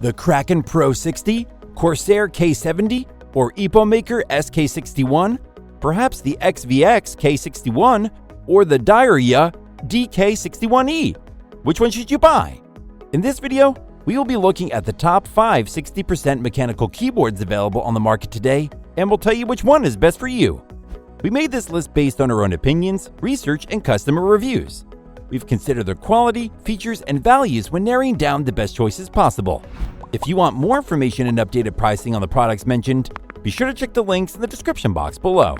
The Kraken Pro 60, Corsair K70, or EPOMAKER SK61, perhaps the XVX K61, or the DIERYA DK61E. Which one should you buy? In this video, we will be looking at the top 5 60% mechanical keyboards available on the market today, and we'll tell you which one is best for you. We made this list based on our own opinions, research, and customer reviews. We've considered their quality, features, and values when narrowing down the best choices possible. If you want more information and updated pricing on the products mentioned, be sure to check the links in the description box below.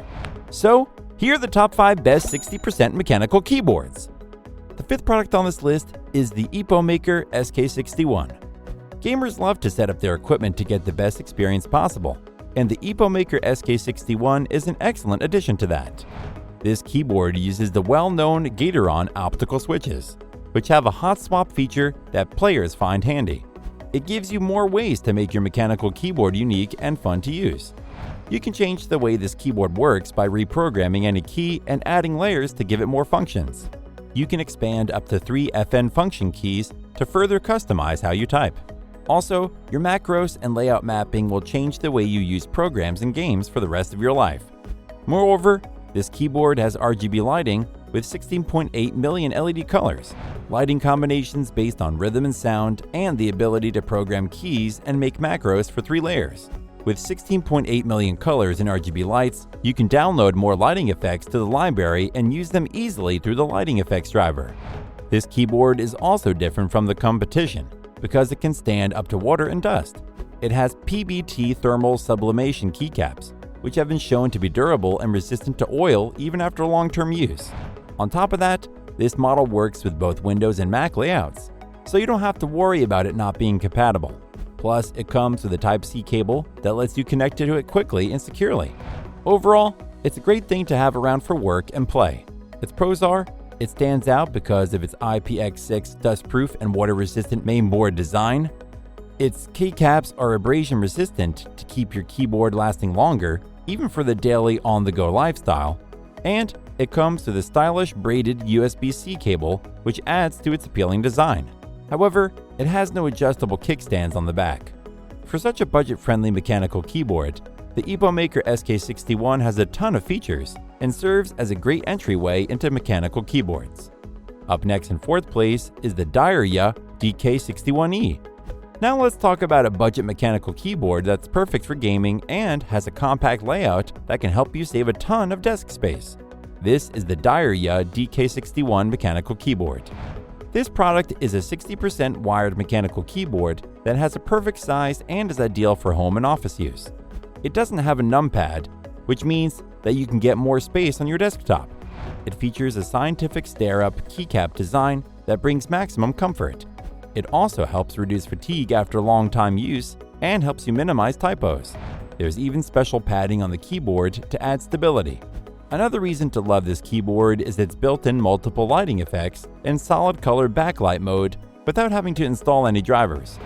So, here are the top 5 best 60% mechanical keyboards. The 5th product on this list is the EPOMAKER SK61. Gamers love to set up their equipment to get the best experience possible, and the EPOMAKER SK61 is an excellent addition to that. This keyboard uses the well-known Gateron optical switches, which have a hot swap feature that players find handy. It gives you more ways to make your mechanical keyboard unique and fun to use. You can change the way this keyboard works by reprogramming any key and adding layers to give it more functions. You can expand up to 3 FN function keys to further customize how you type. Also, your macros and layout mapping will change the way you use programs and games for the rest of your life. Moreover, this keyboard has RGB lighting with 16.8 million LED colors, lighting combinations based on rhythm and sound, and the ability to program keys and make macros for 3 layers. With 16.8 million colors in RGB lights, you can download more lighting effects to the library and use them easily through the lighting effects driver. This keyboard is also different from the competition because it can stand up to water and dust. It has PBT thermal sublimation keycaps, which have been shown to be durable and resistant to oil even after long-term use. On top of that, this model works with both Windows and Mac layouts, so you don't have to worry about it not being compatible. Plus, it comes with a Type-C cable that lets you connect to it quickly and securely. Overall, it's a great thing to have around for work and play. Its pros are, it stands out because of its IPX6 dust-proof and water-resistant mainboard design. Its keycaps are abrasion-resistant to keep your keyboard lasting longer, even for the daily on-the-go lifestyle. And it comes with a stylish braided USB-C cable, which adds to its appealing design. However, it has no adjustable kickstands on the back. For such a budget-friendly mechanical keyboard, the EPOMAKER SK61 has a ton of features and serves as a great entryway into mechanical keyboards. Up next in 4th place is the DIERYA DK61E. Now let's talk about a budget mechanical keyboard that's perfect for gaming and has a compact layout that can help you save a ton of desk space. This is the DIERYA DK61 mechanical keyboard. This product is a 60% wired mechanical keyboard that has a perfect size and is ideal for home and office use. It doesn't have a numpad, which means that you can get more space on your desktop. It features a scientific stare-up keycap design that brings maximum comfort. It also helps reduce fatigue after long time use and helps you minimize typos. There's even special padding on the keyboard to add stability. Another reason to love this keyboard is its built-in multiple lighting effects and solid color backlight mode without having to install any drivers.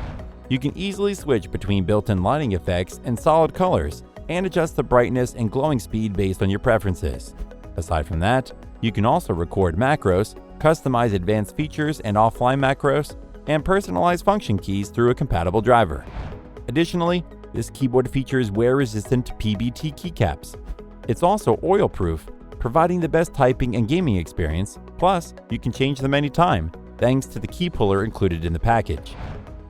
You can easily switch between built-in lighting effects and solid colors and adjust the brightness and glowing speed based on your preferences. Aside from that, you can also record macros, customize advanced features and offline macros, and personalize function keys through a compatible driver. Additionally, this keyboard features wear-resistant PBT keycaps. It's also oil-proof, providing the best typing and gaming experience, plus you can change them anytime, thanks to the key puller included in the package.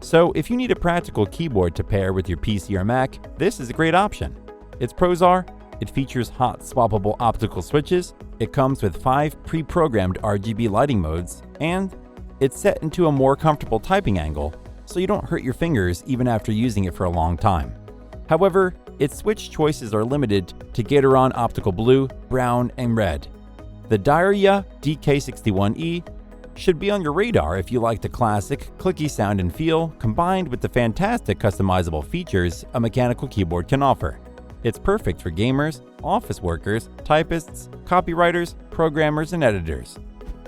So if you need a practical keyboard to pair with your PC or Mac, this is a great option. Its pros are, it features hot swappable optical switches, it comes with 5 pre-programmed RGB lighting modes, and it's set into a more comfortable typing angle, so you don't hurt your fingers even after using it for a long time. However, its switch choices are limited to Gateron optical blue, brown, and red. The DIERYA DK61E should be on your radar if you like the classic, clicky sound and feel combined with the fantastic customizable features a mechanical keyboard can offer. It's perfect for gamers, office workers, typists, copywriters, programmers, and editors.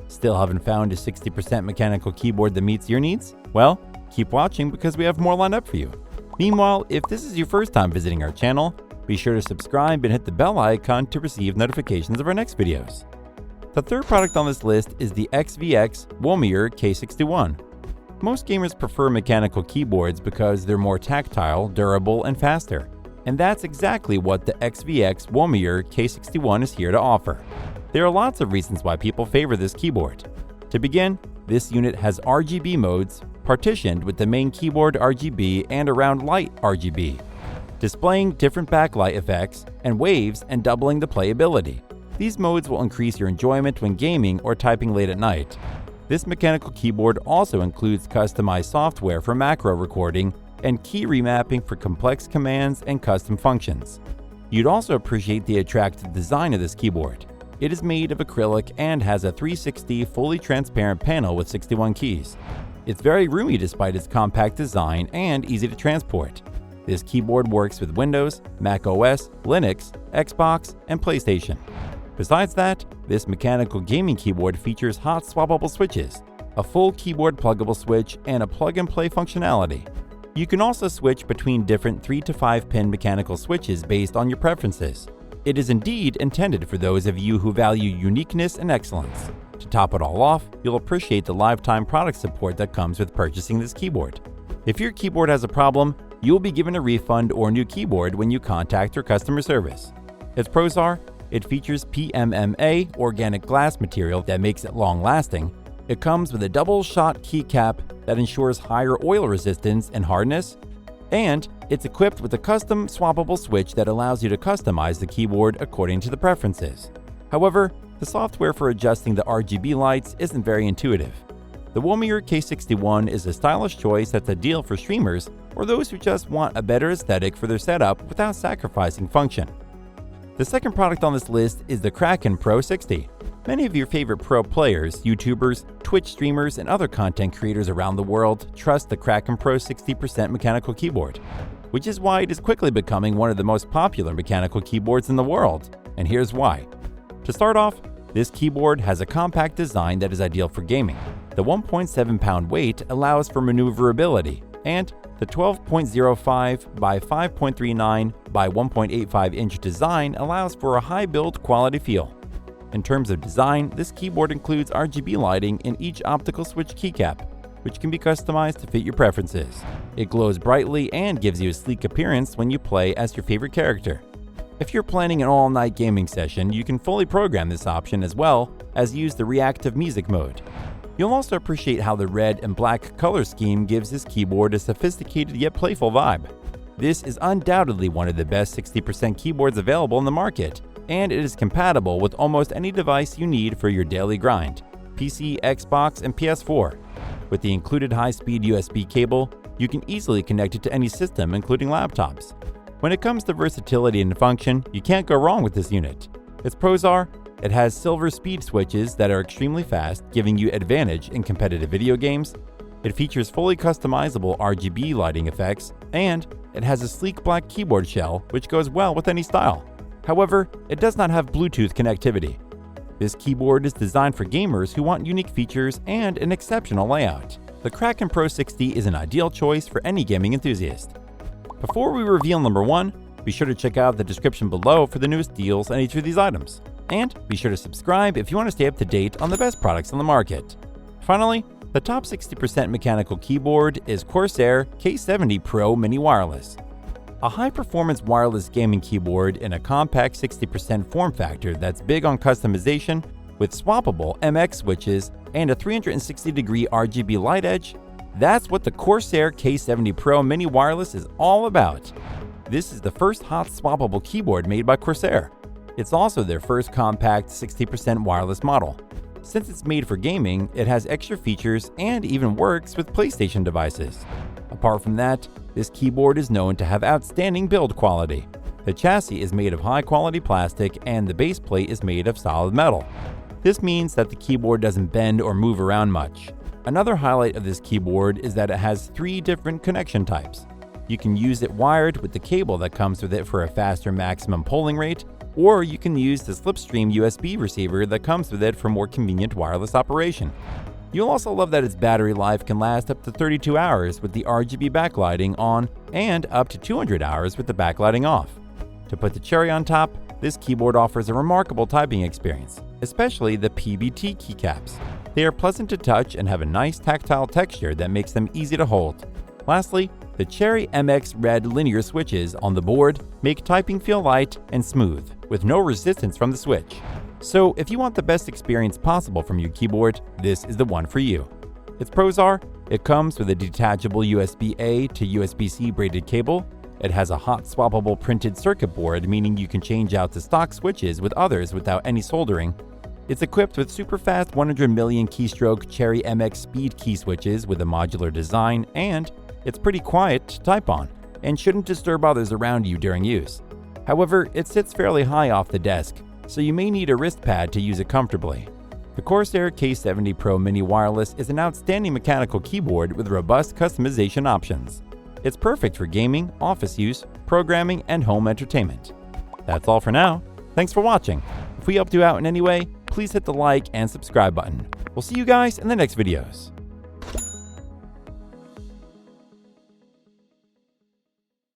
Still haven't found a 60% mechanical keyboard that meets your needs? Well, keep watching because we have more lined up for you. Meanwhile, if this is your first time visiting our channel, be sure to subscribe and hit the bell icon to receive notifications of our next videos. The 3rd product on this list is the XVX Womier K61. Most gamers prefer mechanical keyboards because they're more tactile, durable, and faster. And that's exactly what the XVX Womier K61 is here to offer. There are lots of reasons why people favor this keyboard. To begin, this unit has RGB modes partitioned with the main keyboard RGB and around light RGB, displaying different backlight effects and waves and doubling the playability. These modes will increase your enjoyment when gaming or typing late at night. This mechanical keyboard also includes customized software for macro recording and key remapping for complex commands and custom functions. You'd also appreciate the attractive design of this keyboard. It is made of acrylic and has a 360 fully transparent panel with 61 keys. It's very roomy despite its compact design and easy to transport. This keyboard works with Windows, Mac OS, Linux, Xbox, and PlayStation. Besides that, this mechanical gaming keyboard features hot swappable switches, a full keyboard pluggable switch, and a plug-and-play functionality. You can also switch between different 3 to 5 pin mechanical switches based on your preferences. It is indeed intended for those of you who value uniqueness and excellence. To top it all off, you'll appreciate the lifetime product support that comes with purchasing this keyboard. If your keyboard has a problem, you'll be given a refund or new keyboard when you contact your customer service. Its pros are, it features PMMA organic glass material that makes it long-lasting. It comes with a double-shot keycap that ensures higher oil resistance and hardness. And it's equipped with a custom swappable switch that allows you to customize the keyboard according to the preferences. However, the software for adjusting the RGB lights isn't very intuitive. The Womier K61 is a stylish choice that's ideal for streamers or those who just want a better aesthetic for their setup without sacrificing function. The second product on this list is the Kraken Pro 60. Many of your favorite pro players, YouTubers, Twitch streamers, and other content creators around the world trust the Kraken Pro 60% mechanical keyboard, which is why it is quickly becoming one of the most popular mechanical keyboards in the world. And here's why. To start off, this keyboard has a compact design that is ideal for gaming. The 1.7-pound weight allows for maneuverability, and the 12.05 by 5.39 by 1.85-inch design allows for a high build quality feel. In terms of design, this keyboard includes RGB lighting in each optical switch keycap, which can be customized to fit your preferences. It glows brightly and gives you a sleek appearance when you play as your favorite character. If you're planning an all-night gaming session, you can fully program this option as well as use the reactive music mode. You'll also appreciate how the red and black color scheme gives this keyboard a sophisticated yet playful vibe. This is undoubtedly one of the best 60% keyboards available in the market, and it is compatible with almost any device you need for your daily grind: PC, Xbox, and PS4. With the included high-speed USB cable, you can easily connect it to any system, including laptops. When it comes to versatility and function, you can't go wrong with this unit. Its pros are, it has silver speed switches that are extremely fast, giving you advantage in competitive video games. It features fully customizable RGB lighting effects, and it has a sleek black keyboard shell, which goes well with any style. However, it does not have Bluetooth connectivity. This keyboard is designed for gamers who want unique features and an exceptional layout. The Kraken Pro 60 is an ideal choice for any gaming enthusiast. Before we reveal number 1, be sure to check out the description below for the newest deals on each of these items. And be sure to subscribe if you want to stay up to date on the best products on the market. Finally, the top 60% mechanical keyboard is Corsair K70 Pro Mini Wireless. A high-performance wireless gaming keyboard in a compact 60% form factor that's big on customization with swappable MX switches and a 360-degree RGB light edge. That's what the Corsair K70 Pro Mini Wireless is all about. This is the first hot swappable keyboard made by Corsair. It's also their first compact 60% wireless model. Since it's made for gaming, it has extra features and even works with PlayStation devices. Apart from that, this keyboard is known to have outstanding build quality. The chassis is made of high-quality plastic and the base plate is made of solid metal. This means that the keyboard doesn't bend or move around much. Another highlight of this keyboard is that it has 3 different connection types. You can use it wired with the cable that comes with it for a faster maximum polling rate, or you can use the Slipstream USB receiver that comes with it for more convenient wireless operation. You'll also love that its battery life can last up to 32 hours with the RGB backlighting on and up to 200 hours with the backlighting off. To put the cherry on top, this keyboard offers a remarkable typing experience, especially the PBT keycaps. They are pleasant to touch and have a nice tactile texture that makes them easy to hold. Lastly, the Cherry MX Red linear switches on the board make typing feel light and smooth, with no resistance from the switch. So if you want the best experience possible from your keyboard, this is the one for you. Its pros are, it comes with a detachable USB-A to USB-C braided cable. It has a hot swappable printed circuit board, meaning you can change out the stock switches with others without any soldering. It's equipped with super fast 100 million keystroke Cherry MX speed key switches with a modular design, and it's pretty quiet to type on and shouldn't disturb others around you during use. However, it sits fairly high off the desk, so you may need a wrist pad to use it comfortably. The Corsair K70 Pro Mini Wireless is an outstanding mechanical keyboard with robust customization options. It's perfect for gaming, office use, programming, and home entertainment. That's all for now. Thanks for watching. If we helped you out in any way, please hit the like and subscribe button. We'll see you guys in the next videos.